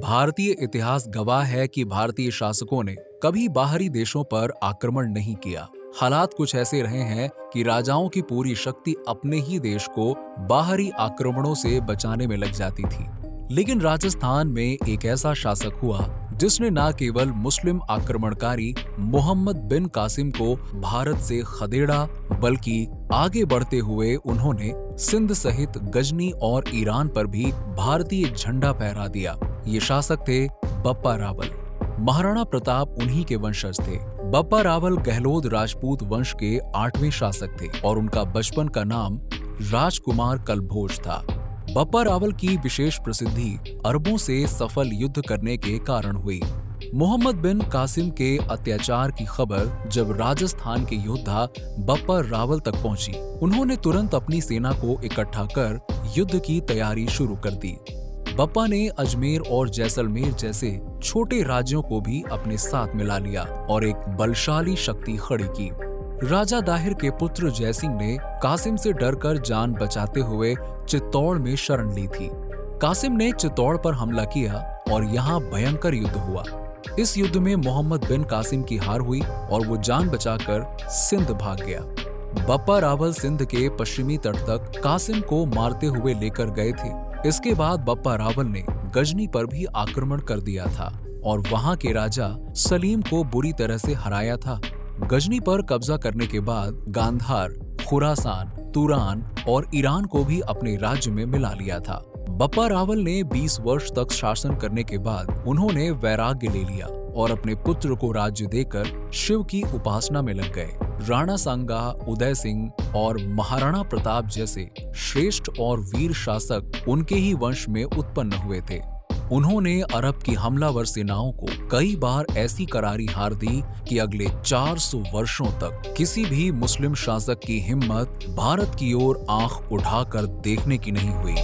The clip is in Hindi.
भारतीय इतिहास गवाह है कि भारतीय शासकों ने कभी बाहरी देशों पर आक्रमण नहीं किया। हालात कुछ ऐसे रहे हैं कि राजाओं की पूरी शक्ति अपने ही देश को बाहरी आक्रमणों से बचाने में लग जाती थी। लेकिन राजस्थान में एक ऐसा शासक हुआ जिसने न केवल मुस्लिम आक्रमणकारी मोहम्मद बिन कासिम को भारत से खदेड़ा, बल्कि आगे बढ़ते हुए उन्होंने सिंध सहित गजनी और ईरान पर भी भारतीय झंडा फहरा दिया। ये शासक थे बप्पा रावल। महाराणा प्रताप उन्हीं के वंशज थे। बप्पा रावल गहलोत राजपूत वंश के 8वें शासक थे और उनका बचपन का नाम राजकुमार कलभोज था। बप्पा रावल की विशेष प्रसिद्धि अरबों से सफल युद्ध करने के कारण हुई। मोहम्मद बिन कासिम के अत्याचार की खबर जब राजस्थान के योद्धा बप्पा रावल तक पहुंची, उन्होंने तुरंत अपनी सेना को इकट्ठा कर युद्ध की तैयारी शुरू कर दी। बप्पा ने अजमेर और जैसलमेर जैसे छोटे राज्यों को भी अपने साथ मिला लिया और एक बलशाली शक्ति खड़ी की। राजा दाहिर के पुत्र जयसिंह ने कासिम से डरकर जान बचाते हुए चित्तौड़ में शरण ली थी। कासिम ने चित्तौड़ पर हमला किया और यहाँ भयंकर युद्ध हुआ। इस युद्ध में मोहम्मद बिन कासिम की हार हुई और वो जान बचाकर सिंध भाग गया। बप्पा रावल सिंध के पश्चिमी तट तक कासिम को मारते हुए लेकर गए थे। इसके बाद बप्पा रावल ने गजनी पर भी आक्रमण कर दिया था और वहां के राजा सलीम को बुरी तरह से हराया था। गजनी पर कब्जा करने के बाद गांधार, खुरासान, तुरान और ईरान को भी अपने राज्य में मिला लिया था। बप्पा रावल ने 20 वर्ष तक शासन करने के बाद उन्होंने वैराग्य ले लिया और अपने पुत्र को राज्य देकर शिव की उपासना में लग गए। राणा सांगा, उदय सिंह और महाराणा प्रताप जैसे श्रेष्ठ और वीर शासक उनके ही वंश में उत्पन्न हुए थे। उन्होंने अरब की हमलावर सेनाओं को कई बार ऐसी करारी हार दी कि अगले 400 वर्षों तक किसी भी मुस्लिम शासक की हिम्मत भारत की ओर आंख उठाकर देखने की नहीं हुई।